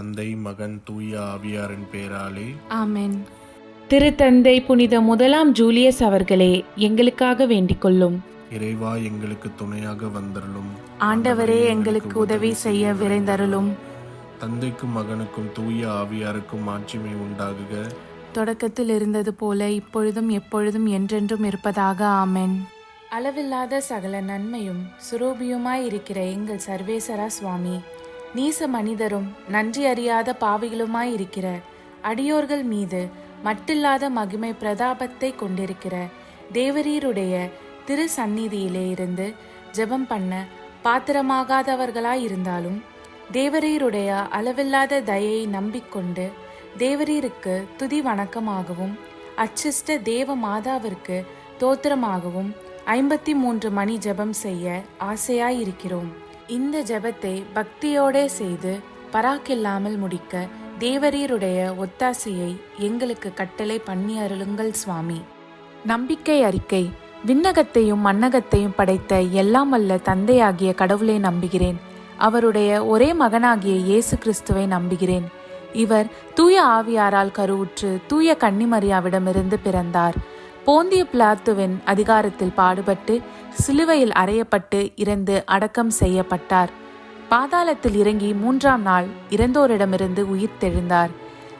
தந்தை, மகன், தூய ஆவியாரின் பெயராலே ஆமென். திருத்தந்தை புனித 1 ஜூலியஸ் அவர்களே, எங்களுக்காக வேண்டிக் கொள்ளும். இறைவா, எங்களுக்கு துணையாக வந்தருளும். ஆண்டவரே, எங்களுக்கு உதவி செய்ய விரைந்தருளும். தந்தைக்கும் மகனுக்கும் தூய ஆவியாருக்கும் மாட்சிமை உண்டாகுக. தொடக்கத்தில் இருந்தது போல இப்பொழுதும் எப்பொழுதும் என்றென்றும் இருப்பதாக. ஆமென். அளவில்லாத சகல நன்மையும் சுரூபியுமாய் இருக்கிற எங்கள் சர்வேசரா சுவாமி, நீச மனிதரும் நன்றி அறியாத பாவிகளுமாய் இருக்கிற அடியோர்கள் மீது மட்டில்லாத மகிமை பிரதாபத்தை கொண்டிருக்கிற தேவரீருடைய திரு சந்நிதியிலே இருந்து ஜெபம் பண்ண பாத்திரமாகாதவர்களாய் இருந்தாலும் தேவரீருடைய அளவில்லாத தயையை நம்பிக்கொண்டு தேவரீருக்கு துதி வணக்கமாகவும் அச்சிஷ்ட தேவ மாதாவிற்கு தோத்திரமாகவும் 53 மணி ஜெபம் செய்ய ஆசையாயிருக்கிறோம். இந்த ஜெபத்தை பக்தியோடே செய்து பராக்கில்லாமல் முடிக்க தேவரீருடைய ஒத்தாசையை எங்களுக்கு கட்டளை பண்ணி அருளுங்கள் சுவாமி. நம்பிக்கை அறிக்கை. விண்ணகத்தையும் மண்ணகத்தையும் படைத்த எல்லாம் வல்ல தந்தையாகிய கடவுளை நம்புகிறேன். அவருடைய ஒரே மகனாகிய இயேசு கிறிஸ்துவை நம்புகிறேன். இவர் தூய ஆவியாரால் கருவுற்று தூய கன்னிமரியாவிடமிருந்து பிறந்தார். போந்திய பிலாத்துவின் அதிகாரத்தில் பாடுபட்டு சிலுவையில் அறையப்பட்டு இறந்து அடக்கம் செய்யப்பட்டார். பாதாளத்தில் இறங்கி 3ஆம் நாள் இறந்தோரிடமிருந்து உயிர் தெழுந்தார்.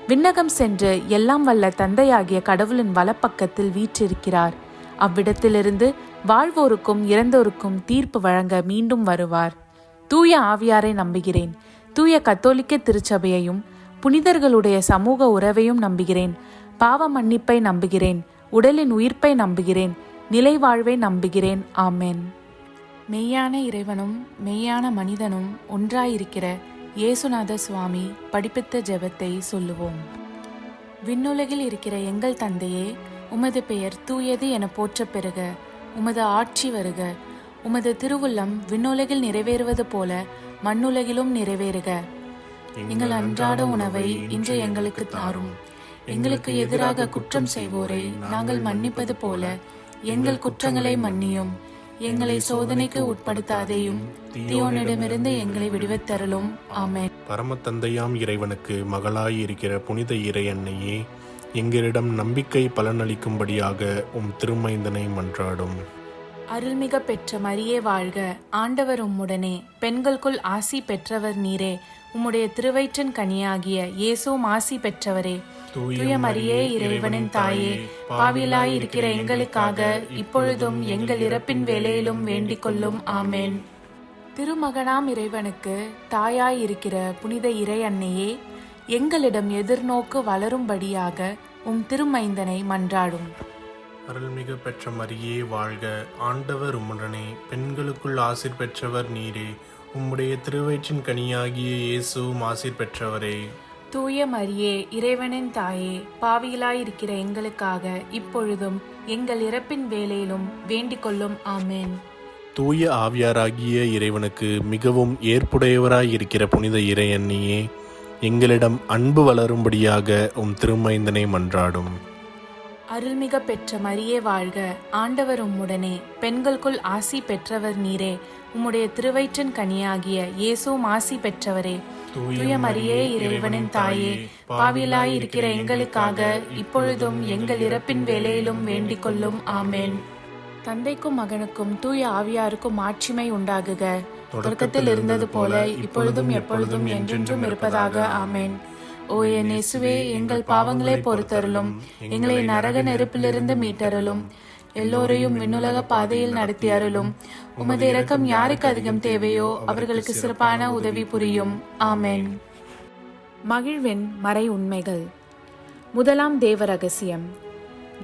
விண்ணகம் சென்று எல்லாம் வல்ல தந்தையாகிய கடவுளின் வலப்பக்கத்தில் வீற்றிருக்கிறார். அவ்விடத்திலிருந்து வாழ்வோருக்கும் இறந்தோருக்கும் தீர்ப்பு வழங்க மீண்டும் வருவார். தூய ஆவியாரை நம்புகிறேன். தூய கத்தோலிக்க திருச்சபையையும் புனிதர்களுடைய சமூக உறவையும் நம்புகிறேன். பாவ மன்னிப்பை நம்புகிறேன். உடலின் உயிர்ப்பை நம்புகிறேன். நிலை வாழ்வை நம்புகிறேன். ஆமென். மெய்யான இறைவனும் மெய்யான மனிதனும் ஒன்றாயிருக்கிற இயேசுநாத சுவாமி படிப்பித்த ஜெபத்தை சொல்லுவோம். விண்ணுலகில் இருக்கிற எங்கள் தந்தையே, உமது பெயர் தூயது என போற்றப் பெறுக. உமது ஆட்சி வருக. உமது திருவுள்ளம் விண்ணுலகில் நிறைவேறுவது போல மண்ணுலகிலும் நிறைவேறுக. எங்கள் அன்றாட உணவை இன்று எங்களுக்கு தாரும். எங்களுக்கு எதிராக குற்றம் செய்வோரை நாங்கள் மன்னிப்பது போல எங்கள் குற்றங்களை மன்னியும். எங்களை சோதனைக்கு உட்படுத்தாதேயும், தீயோனிடமிருந்து எங்களை விடுவித்தருளும். ஆமென். பரம தந்தையாம் இறைவனுக்கு மகளாய் இருக்கிற புனித இறை அன்னையே, எங்களிடம் நம்பிக்கை பலனளிக்கும்படியாக உம் திருமைந்தனை மன்றாடும். அருள்மிக பெற்ற மரியே வாழ்க. ஆண்டவர் உம்முடனே, பெண்களுக்குள் ஆசி பெற்றவர் நீரே. உம்முடைய திருவயிற்றின் கனியாகிய இயேசுவும் ஆசி பெற்றவரே. தூய மரியே, இறைவனின் தாயே, பாவிலாய் இருக்கிற எங்களுக்காக இப்பொழுதும் எங்கள் இறப்பின் வேளையிலும் வேண்டிக் கொள்ளும். ஆமென். திருமகனாம் இறைவனுக்கு தாயாய் இருக்கிற புனித இறை அன்னையே, எங்களிடம் எதிர்நோக்கு வளரும்படியாக உம் திருமைந்தனை மன்றாடும். அருள்மிகு பெற்ற மரியே வாழ்க. ஆண்டவர் உம்முடனே, பெண்களுக்குள் ஆசீர் பெற்றவர் நீரே. உம்முடைய திருவயிற்றின் கனியாகிய இயேசுவும் ஆசீர் பெற்றவரே. தூய மரியே, இறைவனின் தாயே, பாவிகளாயிருக்கிற எங்களுக்காக இப்பொழுதும் எங்கள் இறப்பின் வேளையிலும் வேண்டிக் கொள்ளும். ஆமென். தூய ஆவியாராகிய இறைவனுக்கு மிகவும் ஏற்புடையவராயிருக்கிற புனித இறை அன்னியே, எங்களிடம் அன்பு வளரும்படியாக உம் திருமைந்தனை மன்றாடும். அருள்மிக பெற்ற மரியே வாழ்க. ஆண்டவர் உம்முடனே, பெண்களுக்குள் ஆசி பெற்றவர் நீரே. உம்முடைய திருவயிற்றின் கனியாகிய இயேசுவும் ஆசி பெற்றவரே. தூய மரியே, இறைவனின் தாயே, பாவிலாய் இருக்கிற எங்களுக்காக இப்பொழுதும் எங்கள் இறப்பின் வேளையிலும் வேண்டிக் கொள்ளும். ஆமென். தந்தைக்கும் மகனுக்கும் தூய ஆவியாருக்கும் மாட்சிமை உண்டாகுக. தொடக்கத்தில் இருந்தது போல இப்பொழுதும் எப்பொழுதும் என்றென்றும் இருப்பதாக. ஆமென். ஓ என் இயேசுவே, எங்கள் பாவங்களை பொறுத்தருளும். எங்களை நரக நெருப்பிலிருந்து மீட்டருளும். எல்லோரையும் விண்ணுலக பாதையில் நடத்தி அருளும். உமது இரக்கம் யாருக்கு அதிகம் தேவையோ அவர்களுக்கு சிறப்பான உதவி புரியும். ஆமென். மகிழ்வின் மறை உண்மைகள். 1 தேவ ரகசியம்.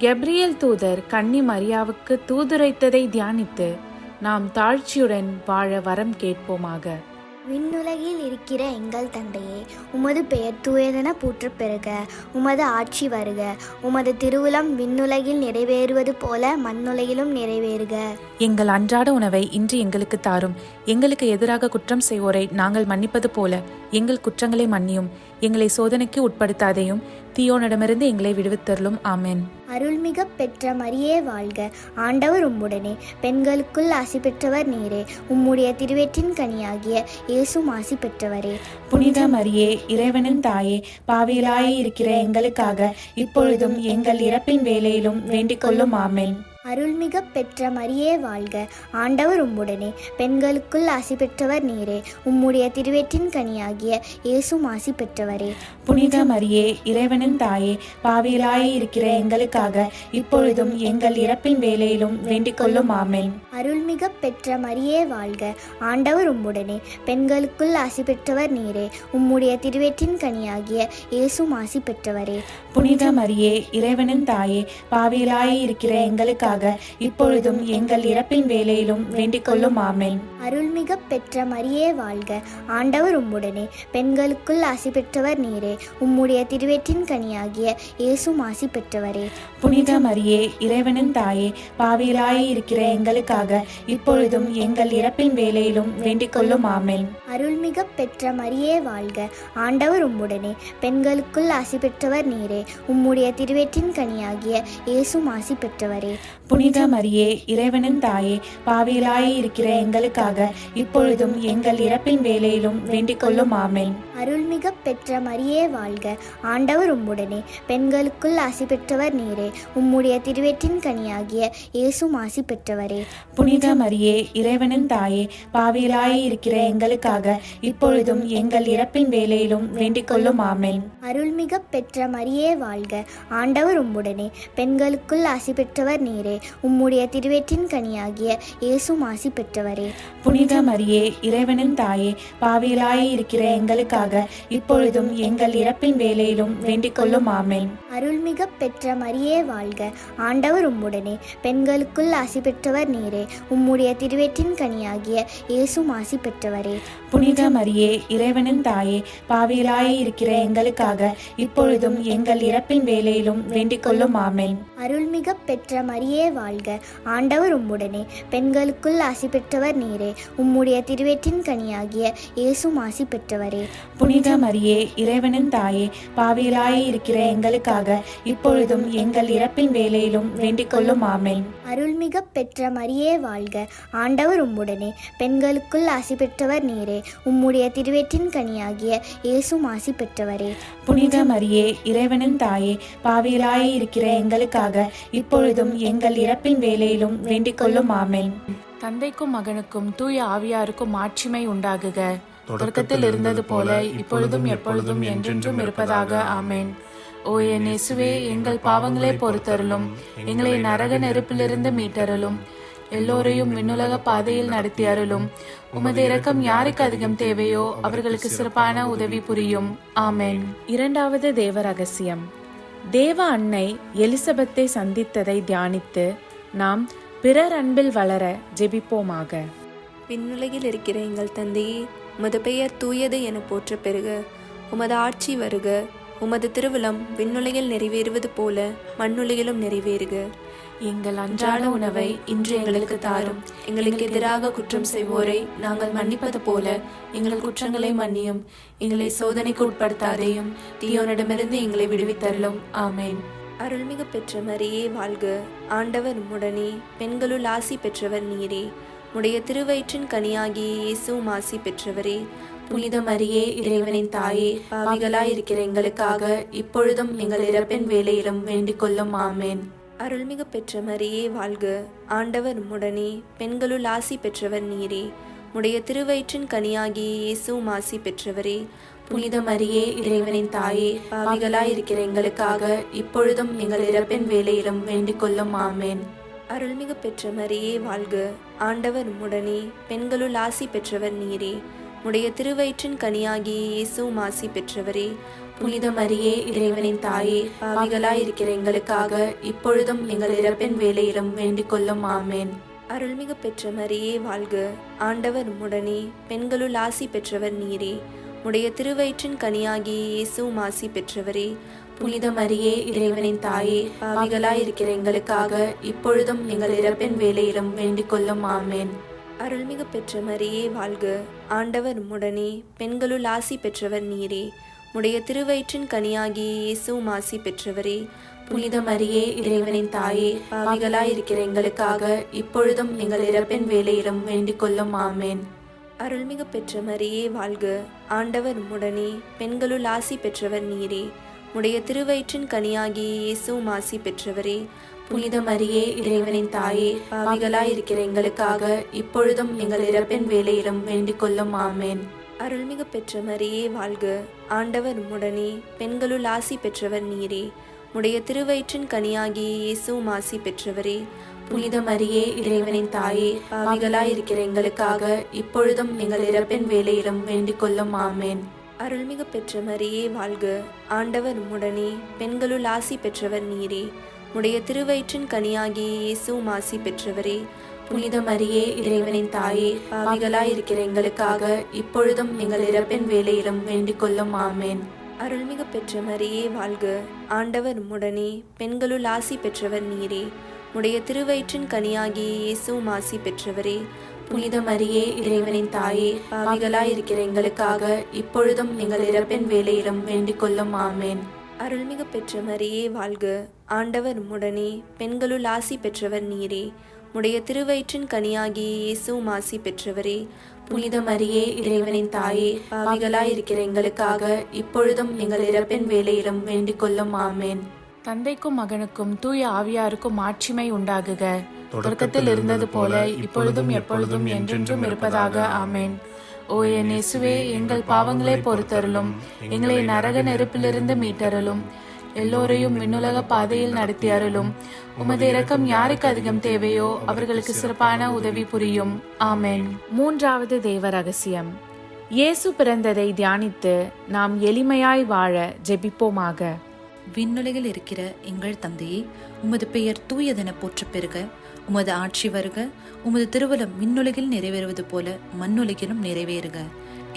கெப்ரியேல் தூதர் கன்னி மரியாவுக்கு தூதுரைத்ததை தியானித்து நாம் தாழ்ச்சியுடன் வாழ வரம் கேட்போமாக. விண்ணுலகில் இருக்கிற எங்கள் தந்தையே, உமது பெயர் தூயதென போற்றப் பெறுக. உமது ஆட்சி வருக. உமது திருவுளம் விண்ணுலகில் நிறைவேறுவது போல மண்ணுலகிலும் நிறைவேறுக. எங்கள் அன்றாட உணவை இன்று எங்களுக்கு தாரும். எங்களுக்கு எதிராக குற்றம் செய்வோரை நாங்கள் மன்னிப்பது போல எங்கள் குற்றங்களை மன்னியும். எங்களை சோதனைக்கு உட்படுத்தாதையும், தீயோனிடமிருந்து எங்களை விடுவித்தருளும். ஆமென். அருள்மிக பெற்ற மரியே வாழ்க, ஆண்டவர் உம்முடனே, பெண்களுக்குள் ஆசி பெற்றவர் நீரே. உம்முடைய திருவயிற்றின் கனியாகிய இயேசுவும் ஆசி பெற்றவரே. புனித மரியே, இறைவனின் தாயே, பாவிகளாய் இருக்கிற எங்களுக்காக இப்பொழுதும் எங்கள் இறப்பின் வேளையிலும் வேண்டிக் கொள்ளும். ஆமென். அருள்மிக பெற்ற மரியே வாழ்க, ஆண்டவர் உம்முடனே, பெண்களுக்குள் ஆசி பெற்றவர் நீரே. உம்முடைய திருவயிற்றின் கனியாகிய இயேசுவும் ஆசி பெற்றவரே. புனித மரியே, இறைவனின் தாயே, பாவிகளாய் இருக்கிற எங்களுக்காக இப்பொழுதும் எங்கள் இறப்பின் வேளையிலும் வேண்டிக் கொள்ளும். ஆமென். அருள்மிக பெற்ற மரியே வாழ்க, ஆண்டவர் உம்முடனே, பெண்களுக்குள் ஆசி பெற்றவர் நீரே. உம்முடைய திருவயிற்றின் கனியாகிய இயேசுவும் ஆசி பெற்றவரே. புனித மரியே, இறைவனின் தாயே, பாவிகளாய் இருக்கிற எங்களுக்காக இப்பொழுதும் எங்கள் இறப்பின் வேளையிலும் வேண்டிக் கொள்ளும். ஆமென். அருள்மிக பெற்ற மரியே வாழ்க, ஆண்டவர் உம்முடனே, பெண்களுக்குள் ஆசி பெற்றவர் நீரே. உம்முடைய திருவயிற்றின் கனியாகிய இயேசுவும் ஆசி பெற்றவரே. புனித மரியே, இறைவனின் தாயே, பாவிகளாய் இருக்கிற எங்களுக்காக இப்பொழுதும் எங்கள் இறப்பின் வேளையிலும் வேண்டிக் கொள்ளும். ஆமென். அருள்மிக பெற்ற மரியே வாழ்க, ஆண்டவர் உம்முடனே, பெண்களுக்குள் ஆசி பெற்றவர் நீரே. உம்முடைய திருவயிற்றின் கனியாகிய இயேசுவும் ஆசி பெற்றவரே. புனித மரியே, இறைவனின் தாயே, பாவிகளாய் இருக்கிற எங்களுக்காக இப்பொழுதும் எங்கள் இறப்பின் வேளையிலும் வேண்டிக் கொள்ளும். ஆமென். அருள்மிக பெற்ற மரியே வாழ்க, ஆண்டவர் உம்முடனே, பெண்களுக்குள் ஆசி பெற்றவர் நீரே. உம்முடைய திருவயிற்றின் கனியாகிய இயேசுவும் ஆசி பெற்றவரே. புனித மரியே, இறைவனின் தாயே, பாவிகளாய் இருக்கிற எங்களுக்காக இப்பொழுதும் எங்கள் இறப்பின் வேளையிலும் வேண்டிக் கொள்ளும். ஆமென். அருள்மிக பெற்ற மரியே வாழ்க, ஆண்டவர் உம்முடனே, பெண்களுக்குள் ஆசி பெற்றவர் நீரே. உம்முடைய திருவயிற்றின் கனியாகிய இயேசுவும் ஆசி பெற்றவரே. புனித மரியே, இறைவனின் தாயே, பாவிகளாய் இருக்கிற எங்களுக்காக இப்பொழுதும் எங்கள் இறப்பின் வேளையிலும் வேண்டிக் கொள்ளும். ஆமென். அருள்மிக பெற்ற மரியே வாழ்க, ஆண்டவர் உம்முடனே, பெண்களுக்குள் ஆசி பெற்றவர் நீரே. உம்முடைய திருவயிற்றின் கனியாகிய இயேசுவும் ஆசி பெற்றவரே. புனித மரியே, இறைவனின் தாயே, பாவிகளாய் இருக்கிற எங்களுக்காக இப்பொழுதும் எங்கள் இறப்பின் வேளையிலும் வேண்டிக் கொள்ளும். ஆமென். அருள்மிக பெற்ற மரியே வாழ்க, ஆண்டவர் உம்முடனே, பெண்களுக்குள் ஆசி பெற்றவர் நீரே. உம்முடைய திருவயிற்றின் கனியாகிய இயேசுவும் ஆசி பெற்றவரே. புனித மரியே, இறைவனின் தாயே, பாவிகளாய் இருக்கிற எங்களுக்காக இப்பொழுதும் எங்கள் இறப்பின் வேளையிலும் வேண்டிக் கொள்ளும். ஆமென். அருள்மிக பெற்ற மரியே வாழ்க, ஆண்டவர் உம்முடனே, பெண்களுக்குள் ஆசி பெற்றவர் நீரே. உம்முடைய திருவயிற்றின் கனியாகிய இயேசுவும் ஆசி பெற்றவரே. புனித மரியே, இறைவனின் தாயே, பாவிகளாய் இருக்கிற எங்களுக்காக இப்பொழுதும் எங்கள் இறப்பின் வேளையிலும் வேண்டிக் கொள்ளும். ஆமென். தந்தைக்கும் மகனுக்கும் தூய ஆவியாருக்கும் மாட்சிமை உண்டாகுக. தொடக்கத்தில் இருந்தது போல இப்பொழுதும் எப்பொழுதும் என்றென்றும் இருப்பதாக. ஆமென். ஓ என் இயேசுவே, எங்கள் பாவங்களை பொறுத்தருளும். எங்களை நரக நெருப்பிலிருந்து மீட்டருளும். எல்லோரையும் விண்ணுலக பாதையில் நடத்தி அருளும். உமது இரக்கம் யாருக்கு அதிகம் தேவையோ அவர்களுக்கு சிறப்பான உதவி புரியும். ஆமென். இரண்டாவது தேவ ரகசியம். தேவ அன்னை எலிசபெத்தை சந்தித்ததை தியானித்து நாம் பிறர் அன்பில் வளர ஜெபிப்போமாக. விண்ணுலகில் இருக்கிற எங்கள் தந்தையே, உமது பெயர் தூயது என போற்ற பெறுக. உமது ஆட்சி வருக. உமது திருவிழம் விண்ணுலகில் நிறைவேறுவது போல மண்ணுலகிலும் நிறைவேறுக. எங்கள் அன்றாட உணவை இன்று எங்களுக்கு தாரும். எங்களுக்கு எதிராக குற்றம் செய்வோரை நாங்கள் மன்னிப்பது போல எங்கள் குற்றங்களை மன்னியும். எங்களை சோதனைக்கு உட்படுத்தாதையும், தீயோனிடமிருந்து எங்களை விடுவித்தருளும். ஆமென். அருள்மிகு பெற்ற மரியே வாழ்க, ஆண்டவர் உம்முடனே, பெண்களுள் ஆசி பெற்றவர் நீரே. உடைய திருவயிற்றின் கனியாகிய இயேசுவும் ஆசி பெற்றவரே. புனித மரியே, இறைவனின் தாயே, பாவிகளாய் இருக்கிற எங்களுக்காக இப்பொழுதும் எங்கள் இறப்பின் வேளையிலும் வேண்டிக் கொள்ளும். ஆமென். அருள்மிகு பெற்ற மரியே வாழ்க, ஆண்டவர் உம்முடனே, பெண்களுள் ஆசி பெற்றவர் நீரே. உடைய திருவயிற்றின் கனியாகிய இயேசுவும் ஆசி பெற்றவரே. புனித மரியே, இறைவனின் தாயே, பாவிகளாய் இருக்கிற எங்களுக்காக இப்பொழுதும் எங்கள் இறப்பின் வேளையிலும் வேண்டிக் கொள்ளும். ஆமென். அருள்மிகு பெற்ற மரியே வாழ்க, ஆண்டவர் உம்முடனே, பெண்களுள் ஆசி பெற்றவர் நீரே. உடைய திருவயிற்றின் கனியாகிய இயேசுவும் ஆசி பெற்றவரே. புனித மரியே, இறைவனின் தாயே, பாவிகளாய் இருக்கிற எங்களுக்காக இப்பொழுதும் எங்கள் இறப்பின் வேளையிலும் வேண்டிக் கொள்ளும். ஆமென். அருள்மிகு பெற்ற மரியே வாழ்க, ஆண்டவர் உம்முடனே, பெண்களுள் ஆசி பெற்றவர் நீரே. உடைய திருவயிற்றின் கனியாகிய இயேசுவும் ஆசி பெற்றவரே. புனித மரியே இறைவனின் தாயே, பாவிகளாயிருக்கிற எங்களுக்காக இப்பொழுதும் எங்கள் இறப்பின் வேளையிலும் வேண்டிக் கொள்ளும். ஆமேன். அருள்மிகு பெற்ற மரியே வாழ்க, ஆண்டவர் உம்முடனே, பெண்களுள் ஆசி பெற்றவர் நீரே. உடைய திருவயிற்றின் கனியாகிய இயேசுவும் ஆசி பெற்றவரே. புனித மரியே இறைவனின் தாயே, பாவிகளாயிருக்கிற எங்களுக்காக இப்பொழுதும் எங்கள் இறப்பின் வேளையிலும் வேண்டிக் கொள்ளும். ஆமேன். அருள்மிகு பெற்ற மரியே வாழ்க, ஆண்டவர் உம்முடனே, பெண்களுள் ஆசி பெற்றவர் நீரே. உடைய திருவயிற்றின் கனியாகிய இயேசுவும் ஆசி பெற்றவரே. புனித மரியே இறைவனின் தாயே, பாவிகளாயிருக்கிற எங்களுக்காக இப்பொழுதும் எங்கள் இறப்பின் வேளையிலும் வேண்டிக் கொள்ளும். ஆமேன். அருள்மிகு பெற்ற மரியே வாழ்க, ஆண்டவர் உம்முடனே, பெண்களுள் ஆசி பெற்றவர் நீரே. உடைய திருவயிற்றின் கனியாகிய இயேசுவும் ஆசி பெற்றவரே. புனித மரியே இறைவனின் தாயே, பாவிகளாயிருக்கிற எங்களுக்காக இப்பொழுதும் எங்கள் இறப்பின் வேளையிலும் வேண்டிக் கொள்ளும். ஆமேன். அருள்மிகு பெற்ற மரியே வாழ்க, ஆண்டவர் உம்முடனே, பெண்களுள் ஆசி பெற்றவர் நீரே. உடைய திருவயிற்றின் கனியாகிய இயேசுவும் ஆசி பெற்றவரே. புனித மரியே இறைவனின் தாயே, பாவிகளாயிருக்கிற எங்களுக்காக இப்பொழுதும் எங்கள் இறப்பின் வேளையிலும் வேண்டிக் கொள்ளும். ஆமேன். அருள்மிகு பெற்ற மரியே வாழ்க, ஆண்டவர் உம்முடனே, பெண்களுள் ஆசி பெற்றவர் நீரே. உடைய திருவயிற்றின் கனியாகிய இயேசுவும் ஆசி பெற்றவரே. புனித மரியே இறைவனின் தாயே, பாவிகளாயிருக்கிற எங்களுக்காக இப்பொழுதும் எங்கள் இறப்பின் வேளையிலும் வேண்டிக் கொள்ளும். ஆமேன். அருள்மிகு பெற்ற மரியே வாழ்க, ஆண்டவர் உம்முடனே, பெண்களுள் ஆசி பெற்றவர் நீரே. உடைய திருவயிற்றின் கனியாகிய இயேசுவும் ஆசி பெற்றவரே. புனித மரியே இறைவனின் தாயே, பாவிகளாயிருக்கிற எங்களுக்காக இப்பொழுதும் எங்கள் இறப்பின் வேளையிலும் வேண்டிக் கொள்ளும். ஆமேன். தந்தைக்கும் மகனுக்கும் தூய ஆவியாருக்கும் ஆட்சிமை உண்டாகுக. தொடக்கத்தில் இருந்தது போல இப்பொழுதும் எப்பொழுதும் என்றென்றும் இருப்பதாக. ஆமேன். ஓ என் இயேசுவே, எங்கள் பாவங்களை பொறுத்தருளும், எங்களை நரக நெருப்பிலிருந்து மீட்டருளும், எல்லோரையும் விண்ணுலக பாதையில் நடத்தி அருளும். உமது இரக்கம் யாருக்கு அதிகம் தேவையோ அவர்களுக்கு சிறப்பான உதவி புரியும். ஆமேன். மூன்றாவது தேவ ரகசியம். இயேசு பிறந்ததை தியானித்து நாம் எளிமையாய் வாழ ஜெபிப்போமாக. விண்ணுலகில் இருக்கிற எங்கள் தந்தையே, உமது பெயர் தூயதென போற்றப் பெறுக. உமது ஆட்சி வருக. உமது திருவுளம் விண்ணுலகில் நிறைவேறுவது போல மண்ணுலகிலும் நிறைவேறுக.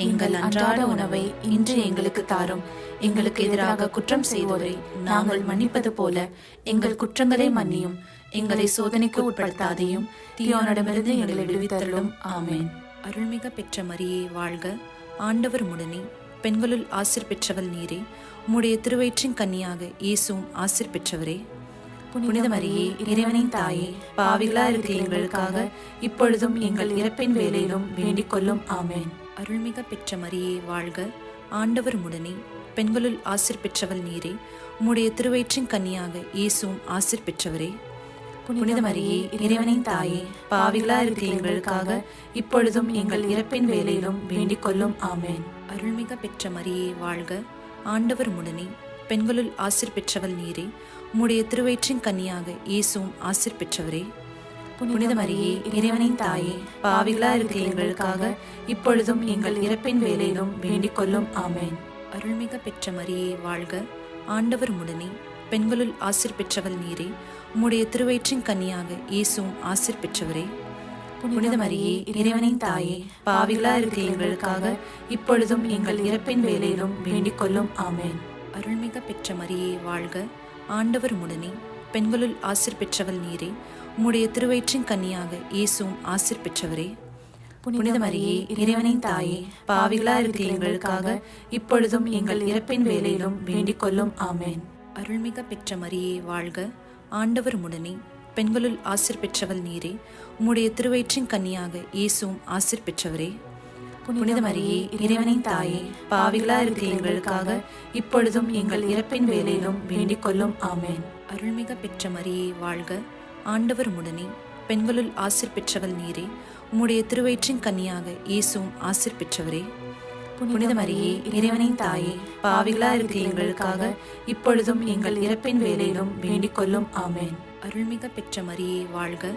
எங்கள் அன்றாட உணவை இன்று எங்களுக்கு தாரும். எங்களுக்கு எதிராக குற்றம் செய்வோரை நாங்கள் மன்னிப்பது போல எங்கள் குற்றங்களை மன்னியும். எங்களை சோதனைக்கு உட்படுத்தாதையும் தீயோனிடமிருந்து எங்களை விடுவித்தருளும். ஆமேன். அருள்மிக பெற்ற மரியே வாழ்க, ஆண்டவர் உம்முடனே, பெண்களுள் ஆசீர் பெற்றவள் நீரே. உம்முடைய திருவயிற்றின் கன்னியாக இயேசுவும் ஆசீர் பெற்றவரே. புனித மரியே இறைவனின் தாயே, பாவிகளா இருக்கிற எங்களுக்காக இப்பொழுதும் எங்கள் இறப்பின் வேளையிலும் வேண்டிக் கொள்ளும். ஆமேன். அருள்மிக பெற்ற மரியே வாழ்க, ஆண்டவர் உம்முடனே, பெண்களுள் ஆசீர் பெற்றவள் நீரே. உம்முடைய திருவயிற்றின் கன்னியாக இயேசுவும் ஆசீர் பெற்றவரே. புனித மரியே இறைவனின் தாயே, பாவிகளா இருக்கிற எங்களுக்காக இப்பொழுதும் எங்கள் இறப்பின் வேளையிலும் வேண்டிக் கொள்ளும். ஆமேன். அருள்மிக பெற்ற மரியே வாழ்க, ஆண்டவர் உம்முடனே, பெண்களுள் ஆசீர் பெற்றவள் நீரே. உம்முடைய திருவயிற்றின் கன்னியாக இயேசுவும் ஆசீர் பெற்றவரே. புனித மரியே இறைவனின் தாயே, பாவிகளா இருக்கிற எங்களுக்காக இப்பொழுதும் எங்கள் இறப்பின் வேளையிலும் வேண்டிக் கொள்ளும். ஆமேன். அருள்மிக பெற்ற மரியே வாழ்க, ஆண்டவர் உம்முடனே, பெண்களுள் ஆசீர் பெற்றவள் நீரே. உம்முடைய திருவயிற்றின் கன்னியாக இயேசுவும் ஆசீர் பெற்றவரே. புனித மரியே இறைவனின் தாயே, பாவிகளா இருக்கிற எங்களுக்காக இப்பொழுதும் எங்கள் இறப்பின் வேளையிலும் வேண்டிக் கொள்ளும். ஆமேன். அருள்மிக பெற்ற மரியே வாழ்க, ஆண்டவர் உம்முடனே, பெண்களுள் ஆசீர் பெற்றவள் நீரே. உம்முடைய திருவயிற்றின் கன்னியாக இயேசுவும் ஆசீர் பெற்றவரே. புனித மரியே இறைவனின் தாயே, பாவிகளா இருக்கிற எங்களுக்காக இப்பொழுதும் எங்கள் இறப்பின் வேளையிலும் வேண்டிக் கொள்ளும். ஆமேன். அருள்மிக பெற்ற மரியே வாழ்க, ஆண்டவர் உம்முடனே, பெண்களுள் ஆசீர் பெற்றவள் நீரே. உம்முடைய திருவயிற்றின் கன்னியாக இயேசுவும் ஆசீர் பெற்றவரே. புனித மரியே இறைவனின் தாயே, பாவிகளா இருக்கிற எங்களுக்காக இப்பொழுதும் எங்கள் இறப்பின் வேளையிலும் வேண்டிக் கொள்ளும். ஆமேன். அருள்மிக பெற்ற மரியே வாழ்க, ஆண்டவர் உம்முடனே, பெண்களுள் ஆசீர் பெற்றவள் நீரே. உம்முடைய திருவயிற்றின் கன்னியாக இயேசுவும் ஆசீர் பெற்றவரே. புனித மரியே இறைவனின் தாயே, பாவிகளா இருக்கிற எங்களுக்காக இப்பொழுதும் எங்கள் இறப்பின் வேளையிலும் வேண்டிக் கொள்ளும். ஆமேன். அருள்மிக பெற்ற மரியே வாழ்க,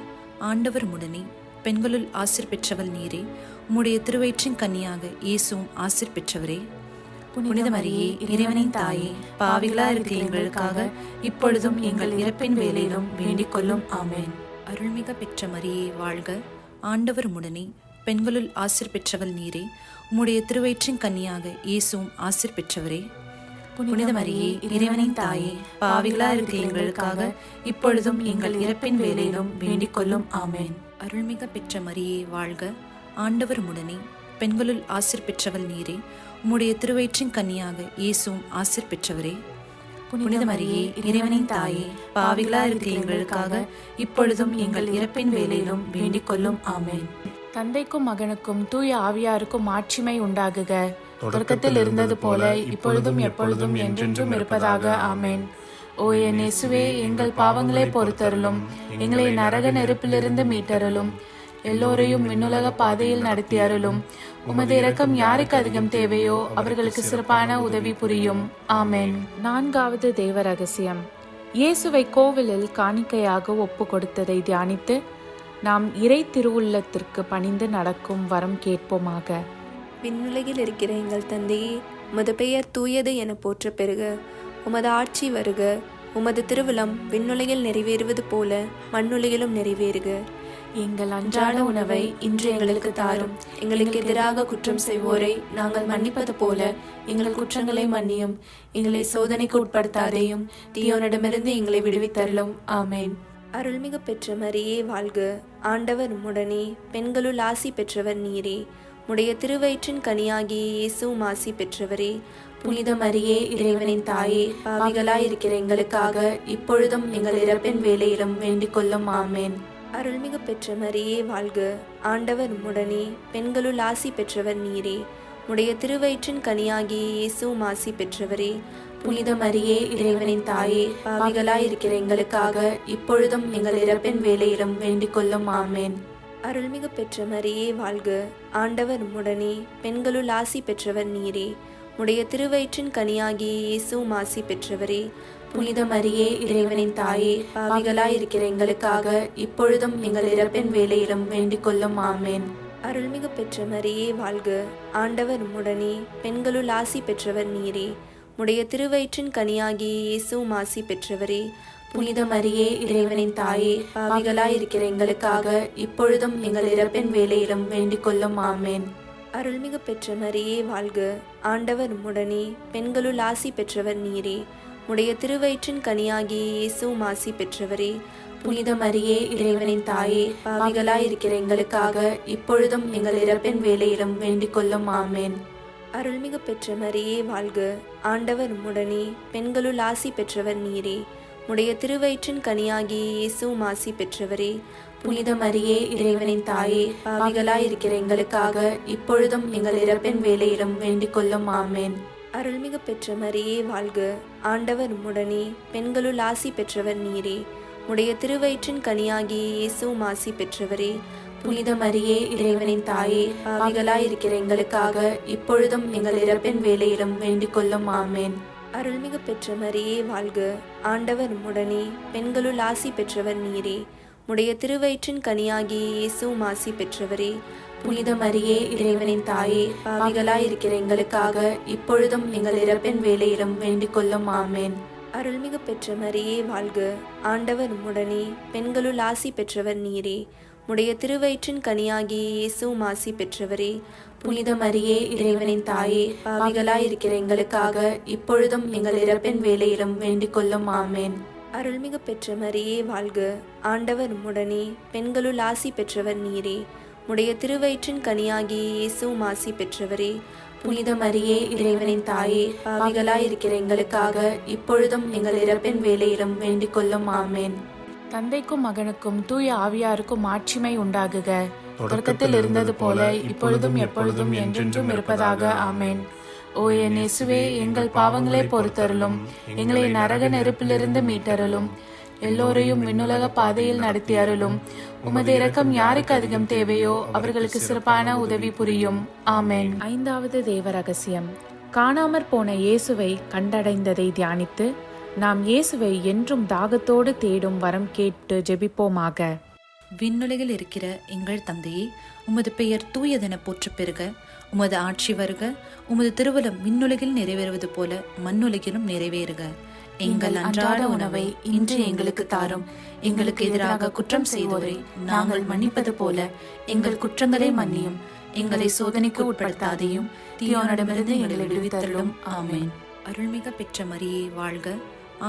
ஆண்டவர் உம்முடனே, பெண்களுள் ஆசீர் பெற்றவள் நீரே. உம்முடைய திருவயிற்றின் கன்னியாக இயேசுவும் ஆசீர் பெற்றவரே. புனித மரியே இறைவனின் தாயே, பாவிகளா இருக்கிற எங்களுக்காக இப்பொழுதும் எங்கள் இறப்பின் வேளையிலும் வேண்டிக் கொள்ளும். ஆமேன். அருள்மிக பெற்ற மரியே வாழ்க, ஆண்டவர் உம்முடனே, பெண்களுள் ஆசீர் பெற்றவள் நீரே. உம்முடைய திருவயிற்றின் கன்னியாக இயேசுவும் ஆசீர் பெற்றவரே. புனித மரியே, இறைவனின் தாயே, பாவிகளா இருக்கிற எங்களுக்காக இப்பொழுதும் எங்கள் இறப்பின் வேளையிலும் வேண்டிக் கொள்ளும். ஆமென். அருள்மிக பெற்ற மரியே வாழ்க, ஆண்டவர் உம்முடனே, பெண்களுள் ஆசீர் பெற்றவள் நீரே. உம்முடைய திருவயிற்றின் கன்னியாக இயேசுவும் ஆசீர் பெற்றவரே. புனித மரியே, இறைவனின் தாயே, பாவிகளா இருக்கிற எங்களுக்காக இப்பொழுதும் எங்கள் இறப்பின் வேளையிலும் வேண்டிக் கொள்ளும். ஆமென். தந்தைக்கும் மகனுக்கும் தூய ஆவியாருக்கும் மாட்சிமை உண்டாகுக. தொடக்கத்தில் இருந்தது போல இப்பொழுதும் எப்பொழுதும் என்றென்றும் இருப்பதாக. ஆமென். ஓ என் இயேசுவே, எங்கள் பாவங்களை பொறுத்தருளும், எங்களை நரக நெருப்பிலிருந்து மீட்டருளும், எல்லோரையும் விண்ணுலக பாதையில் நடத்தி அருளும். உமது இரக்கம் யாருக்கு அதிகம் தேவையோ அவர்களுக்கு சிறப்பான உதவி புரியும். ஆமென். 4வது தேவ ரகசியம். இயேசுவை கோவிலில் காணிக்கையாக ஒப்பு கொடுத்ததை தியானித்து நாம் இறை திருவுள்ளத்திற்கு பணிந்து நடக்கும் வரம் கேட்போமாக. விண்ணுலகில் இருக்கிற எங்கள் தந்தையே, உமது பெயர் தூயது என போற்ற பெறுக. உமது ஆட்சி வருக. உமது திருவிழம் விண்ணுலகில் நிறைவேறுவது போல மண்ணுலகிலும் நிறைவேறுக. எங்கள் அன்றாட உணவை இன்று எங்களுக்கு தாரும். எங்களுக்கு எதிராக குற்றம் செய்வோரை நாங்கள் மன்னிப்பது போல எங்கள் குற்றங்களை மன்னியும். எங்களை சோதனைக்கு உட்படுத்தாதேயும், தீயோனிடமிருந்து எங்களை விடுவித்தருளும். ஆமென். அருள்மிகு பெற்ற மரியே வாழ்க, ஆண்டவர் உம்முடனே, பெண்களுள் ஆசி பெற்றவர் நீரே. உடைய திருவயிற்றின் கனியாகிய இயேசுவும் ஆசி பெற்றவரே. புனித மரியே, இறைவனின் தாயே, பாவிகளாயிருக்கிற எங்களுக்காக இப்பொழுதும் எங்கள் இறப்பின் வேளையிலும் வேண்டிக் கொள்ளும். ஆமென். அருள்மிகு பெற்ற மரியே வாழ்க, ஆண்டவர் உம்முடனே, பெண்களுள் ஆசி பெற்றவர் நீரே. உடைய திருவயிற்றின் கனியாகிய இயேசுவும் ஆசி பெற்றவரே. புனித மரியே, இறைவனின் தாயே, பாவிகளாயிருக்கிற எங்களுக்காக இப்பொழுதும் எங்கள் இறப்பின் வேளையிலும் வேண்டிக் கொள்ளும். ஆமென். அருள்மிகு பெற்ற மரியே வாழ்க, ஆண்டவர் உம்முடனே, பெண்களுள் ஆசி பெற்றவர் நீரே. உடைய திருவயிற்றின் கனியாகிய இயேசுவும் ஆசி பெற்றவரே. புனித மரியே, இறைவனின் தாயே, பாவிகளாயிருக்கிற எங்களுக்காக இப்பொழுதும் எங்கள் இறப்பின் வேளையிலும் வேண்டிக் கொள்ளும். ஆமென். அருள்மிகு பெற்ற மரியே வாழ்க, ஆண்டவர் உம்முடனே, பெண்களுள் ஆசி பெற்றவர் நீரே. உடைய திருவயிற்றின் கனியாகிய இயேசுவும் ஆசி பெற்றவரே. புனித மரியே, இறைவனின் தாயே, பாவிகளாயிருக்கிற எங்களுக்காக இப்பொழுதும் எங்கள் இறப்பின் வேளையிலும் வேண்டிக் கொள்ளும். ஆமென். அருள்மிகு பெற்ற மரியே வாழ்க, ஆண்டவர் உம்முடனே, பெண்களுள் ஆசி பெற்றவர் நீரே. உடைய திருவயிற்றின் கனியாகிய இயேசுவும் ஆசி பெற்றவரே. புனித மரியே, இறைவனின் தாயே, பாவிகளாயிருக்கிற எங்களுக்காக இப்பொழுதும் எங்கள் இறப்பின் வேளையிலும் வேண்டிக் கொள்ளும். ஆமென். அருள்மிகு பெற்ற மரியே வாழ்க, ஆண்டவர் உம்முடனே, பெண்களுள் ஆசி பெற்றவர் நீரே. உடைய திருவயிற்றின் கனியாகிய இயேசுவும் ஆசி பெற்றவரே. புனித மரியே, இறைவனின் தாயே, பாவிகளாயிருக்கிற எங்களுக்காக இப்பொழுதும் எங்கள் இறப்பின் வேளையிலும் வேண்டிக் கொள்ளும். ஆமென். அருள்மிகு பெற்ற மரியே வாழ்க, ஆண்டவர் உம்முடனே, பெண்களுள் ஆசி பெற்றவர் நீரே. உடைய திருவயிற்றின் கனியாகிய இயேசுவும் ஆசி பெற்றவரே. புனித மரியே, இறைவனின் தாயே, பாவிகளாயிருக்கிற எங்களுக்காக இப்பொழுதும் எங்கள் இறப்பின் வேளையிலும் வேண்டிக் கொள்ளும். ஆமென். அருள்மிகு பெற்ற மரியே வாழ்க, ஆண்டவர் உம்முடனே, பெண்களுள் ஆசி பெற்றவர் நீரே. உடைய திருவயிற்றின் கனியாகிய இயேசுவும் ஆசி பெற்றவரே. புனித மரியே, இறைவனின் தாயே, பாவிகளாயிருக்கிற எங்களுக்காக இப்பொழுதும் எங்கள் இறப்பின் வேளையிலும் வேண்டிக் கொள்ளும். ஆமென். அருள்மிகு பெற்ற மரியே வாழ்க, ஆண்டவர் உம்முடனே, பெண்களுள் ஆசி பெற்றவர் நீரே. உடைய திருவயிற்றின் கனியாகிய இயேசுவும் ஆசி பெற்றவரே. புனித மரியே, இறைவனின் தாயே, பாவிகளாயிருக்கிற எங்களுக்காக இப்பொழுதும் எங்கள் இறப்பின் வேளையிலும் வேண்டிக் கொள்ளும். ஆமென். அருள்மிகு பெற்ற மரியே வாழ்க, ஆண்டவர் உம்முடனே, பெண்களுள் ஆசி பெற்றவர் நீரே. உடைய திருவயிற்றின் கனியாகிய இயேசுவும் ஆசி பெற்றவரே. புனித மரியே, இறைவனின் தாயே, பாவிகளாயிருக்கிற எங்களுக்காக இப்பொழுதும் எங்கள் இறப்பின் வேளையிலும் வேண்டிக் கொள்ளும். ஆமென். தந்தைக்கும் மகனுக்கும் தூய ஆவியாருக்கும் மாட்சிமை உண்டாகுக. தொடக்கத்தில் இருந்தது போல இப்பொழுதும் எப்பொழுதும் என்றென்றும் இருப்பதாக. ஆமென். ஓ என் இயேசுவே, எங்கள் பாவங்களை பொறுத்தருளும், எங்களை நரக நெருப்பிலிருந்து மீட்டருளும், எல்லோரையும் விண்ணுலக பாதையில் நடத்தி அருளும். உமது இரக்கம் யாருக்கு அதிகம் தேவையோ அவர்களுக்கு சிறப்பான உதவி புரியும். ஆமென். 5வது தேவ ரகசியம். காணாமற் போன இயேசுவை கண்டடைந்ததை தியானித்து நாம் இயேசுவை என்றும் தாகத்தோடு தேடும் வரம் கேட்டு ஜெபிப்போமாக. விண்ணுலகில் இருக்கிற எங்கள் தந்தையே, உமது பெயர் தூயதென போற்ற பெறுக. உமது ஆட்சி வருக. உமது திருவுளம் விண்ணுலகில் நிறைவேறுவது போல மண்ணுலகிலும் நிறைவேறுக. எங்கள் அன்றாட உணவை இன்று எங்களுக்கு தாரும். எங்களுக்கு எதிராக குற்றம் செய்தோரை நாங்கள் மன்னிப்பது போல எங்கள் குற்றங்களை மன்னியும். எங்களை சோதனைக்கு உட்படுத்தாதையும், தீயோனிடமிருந்து எங்களை விடுவித்தருளும். ஆமென். அருள்மிக பெற்ற மரியே வாழ்க,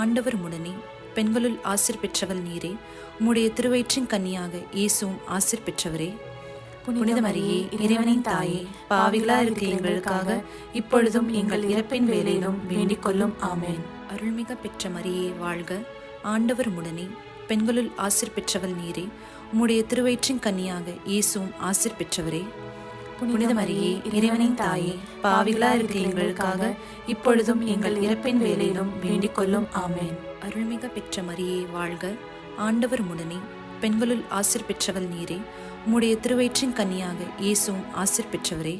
ஆண்டவர் உடனே, பெண்களுள் ஆசிர் பெற்றவள் நீரே. உம்முடைய திருவயிற்றின் கன்னியாக இயேசுவும் ஆசிர் பெற்றவரே. புனித மரியே, இறைவனின் தாயே, பாவிகளா இருக்கிற எங்களுக்காக இப்பொழுதும் எங்கள் இறப்பின் வேளையிலும் வேண்டிக் கொள்ளும். ஆமென். அருள்மிக பெற்ற மரியே வாழ்க, ஆண்டவர் உடனே, பெண்களுள் ஆசிர் பெற்றவள் நீரே. உம்முடைய திருவயிற்றின் கன்னியாக இயேசுவும் ஆசிர் பெற்றவரே. புனித மரியே, இறைவனின் தாயே, பாவிகளா இருக்கிற எங்களுக்காக இப்பொழுதும் எங்கள் இறப்பின் வேளையிலும் வேண்டிக் கொள்ளும். ஆமென். அருள்மிக பெற்ற மரியே வாழ்க, ஆண்டவர் உடனே, பெண்களுள் ஆசிர் பெற்றவள் நீரே. உம்முடைய திருவயிற்றின் கன்னியாக இயேசுவும் ஆசிர் பெற்றவரே.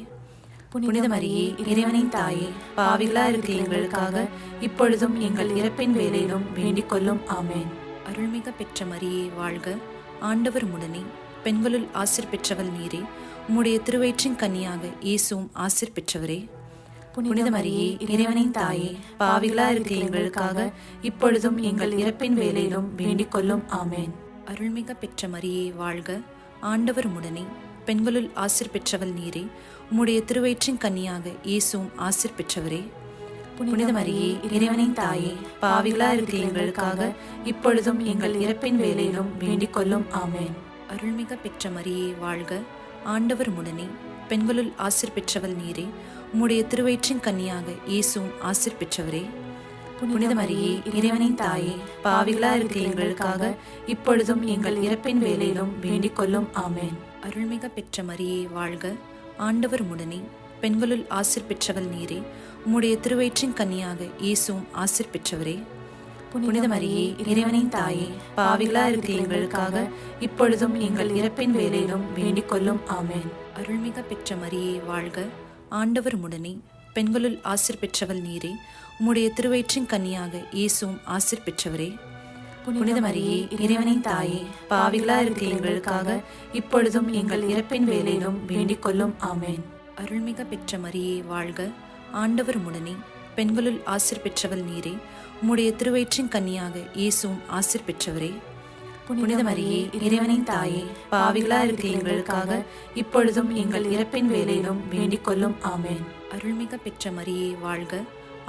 புனித மரியே, இறைவனின் தாயே, பாவிகளா இருக்கிற எங்களுக்காக இப்பொழுதும் எங்கள் இறப்பின் வேளையிலும் வேண்டிக் கொள்ளும். ஆமென். அருள்மிக பெற்ற மரியே வாழ்க, ஆண்டவர் உடனே, பெண்களுள் ஆசிர் பெற்றவள் நீரே. உம்முடைய திருவயிற்றின் கன்னியாக இயேசுவும் ஆசிர் பெற்றவரே. புனித மரியே, இறைவனின் தாயே, பாவிகளா இருக்கிற எங்களுக்காக இப்பொழுதும் எங்கள் இறப்பின் வேளையிலும் வேண்டிக் கொள்ளும். ஆமென். அருள்மிக பெற்ற மரியே வாழ்க, ஆண்டவர் உடனே, பெண்களுள் ஆசிர் பெற்றவள் நீரே. உம்முடைய திருவயிற்றின் கன்னியாக இயேசுவும் ஆசிர் பெற்றவரே. புனித மரியே, இறைவனின் தாயே, பாவிகளா இருக்கிற எங்களுக்காக இப்பொழுதும் எங்கள் இறப்பின் வேளையிலும் வேண்டிக் கொள்ளும். ஆமென். அருள்மிக பெற்ற மரியே வாழ்க, ஆண்டவர் உடனே, பெண்களுள் ஆசிர் பெற்றவள் நீரே. உம்முடைய திருவயிற்றின் கன்னியாக இயேசுவும் ஆசிர் பெற்றவரே. புனித மரியே, இறைவனின் தாயே, பாவிகளா இருக்கிற எங்களுக்காக இப்பொழுதும் எங்கள் இறப்பின் வேளையிலும் வேண்டிக் கொள்ளும். ஆமென். அருள்மிக பெற்ற மரியே வாழ்க, ஆண்டவர் உடனே, பெண்களுள் ஆசிர் பெற்றவள் நீரே. உம்முடைய திருவயிற்றின் கன்னியாக இயேசுவும் ஆசிர் பெற்றவரே. புனித மரியே, இறைவனின் தாயே, பாவிகளா இருக்கிற எங்களுக்காக இப்பொழுதும் எங்கள் இறப்பின் வேளையிலும் வேண்டிக் கொள்ளும். ஆமென். அருள்மிக பெற்ற மரியே வாழ்க, ஆண்டவர் உடனே, பெண்களுள் ஆசிர் பெற்றவள் நீரே. உம்முடைய திருவயிற்றின் கன்னியாக இயேசுவும் ஆசிர் பெற்றவரே. புனித மரியே, இறைவனின் தாயே, பாவிகளா இருக்கிற எங்களுக்காக இப்பொழுதும் எங்கள் இறப்பின் வேளையிலும் வேண்டிக் கொள்ளும். ஆமென். அருள்மிக பெற்ற மரியே வாழ்க, ஆண்டவர் உடனே, பெண்களுள் ஆசிர் பெற்றவள் நீரே. உம்முடைய திருவயிற்றின் கன்னியாக இயேசுவும் ஆசிர் பெற்றவரே. புனித மரியே, இறைவனின் தாயே, பாவிகளா இருக்கிற எங்களுக்காக இப்பொழுதும் எங்கள் இறப்பின் வேளையிலும் வேண்டிக் கொள்ளும். ஆமென். அருள்மிக பெற்ற மரியே வாழ்க,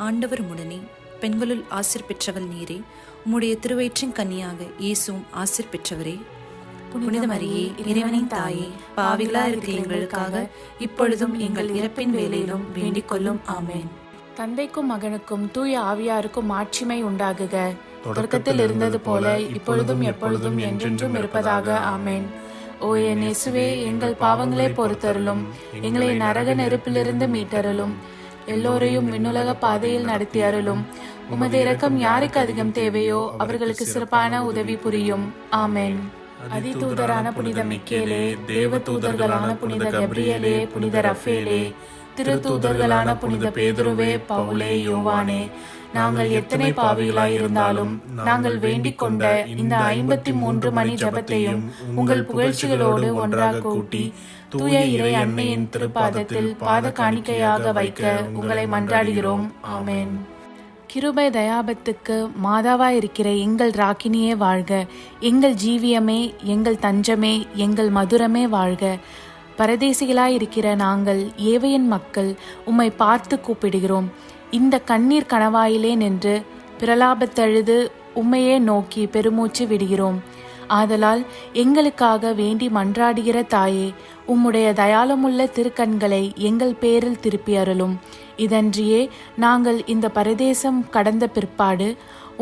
ஆண்டவர் உடனே, பெண்களுள் ஆசிர் பெற்றவள் நீரே. உம்முடைய திருவயிற்றின் கன்னியாக இயேசுவும் ஆசிர் பெற்றவரே. புனித மரியே, இறைவனின் தாயே, பாவிகளா இருக்கிற எங்களுக்காக இப்பொழுதும் எங்கள் இறப்பின் வேளையிலும் வேண்டிக் கொள்ளும். ஆமென். தந்தைக்கும் மகனுக்கும் தூய ஆவியாருக்கும் மாட்சிமை உண்டாகுக. தொடக்கத்தில் இருந்தது போல இப்பொழுதும் எப்பொழுதும் என்றென்றும் இருப்பதாக. ஆமென். ஓ என் இயேசுவே, எங்கள் பாவங்களை பொறுத்தருளும், எங்களை நரக நெருப்பிலிருந்து மீட்டருளும், எல்லோரையும் விண்ணுலக பாதையில் நடத்தி அருளும். உமது இரக்கம் யாருக்கு அதிகம் தேவையோ அவர்களுக்கு சிறப்பான உதவி புரியும். ஆமென். அதிதூதரான புனித மிக்கேலே, தேவ தூதர்களான புனித கப்ரியேலே, புனித ரஃபேலே, திருத்தூதர்களான புனித பேதுருவே, பவுலே, யோவானே, நாங்கள் எத்தனை பாவிகளாய் இருந்தாலும் நாங்கள் வேண்டிக் கொண்ட இந்த 53 மணி ஜபத்தையும் உங்கள் புகழ்ச்சிகளோடு ஒன்றாக கூட்டி தூய இறை அன்னையின் திருப்பாதத்தில் பாத காணிக்கையாக வைக்க உங்களை மன்றாடுகிறோம். ஆமென். கிருபை தயாபத்துக்கு மாதாவாயிருக்கிற எங்கள் ராக்கினியே வாழ்க. எங்கள் ஜீவியமே, எங்கள் தஞ்சமே, எங்கள் மதுரமே வாழ்க. பரதேசிகளாயிருக்கிற நாங்கள் ஏவையின் மக்கள் உம்மை பார்த்து கூப்பிடுகிறோம். இந்த கண்ணீர் கணவாயிலே நின்று பிரலாபத்தழுது உம்மையே நோக்கி பெருமூச்சு விடுகிறோம். ஆதலால் எங்களுக்காக வேண்டி மன்றாடுகிற தாயே, உம்முடைய தயாளமுள்ள திருக்கண்களை எங்கள் பேரில் திருப்பி அருளும். இதன்றியே நாங்கள் இந்த பரதேசம் கடந்த பிற்பாடு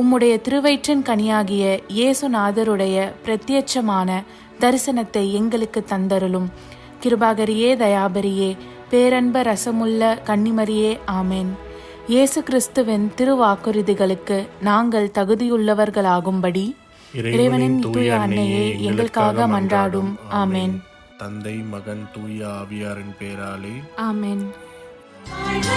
உம்முடைய திருவயிற்றின் கனியாகிய இயேசுநாதருடைய பிரத்யட்சமான தரிசனத்தை எங்களுக்கு தந்தருளும். கிருபாகரியே, தயாபரியே, பேரன்ப ரசமுள்ள கன்னிமரியே, ஆமென். இயேசு கிறிஸ்துவின் திருவாக்குறுதிகளுக்கு நாங்கள் தகுதியுள்ளவர்களாகும்படி இறைவனின் தூய அன்னையே எங்களுக்காக மன்றாடும். ஆமென். தந்தை, மகன், தூய ஆவியாரின் பேராலே ஆமென். வாழ்க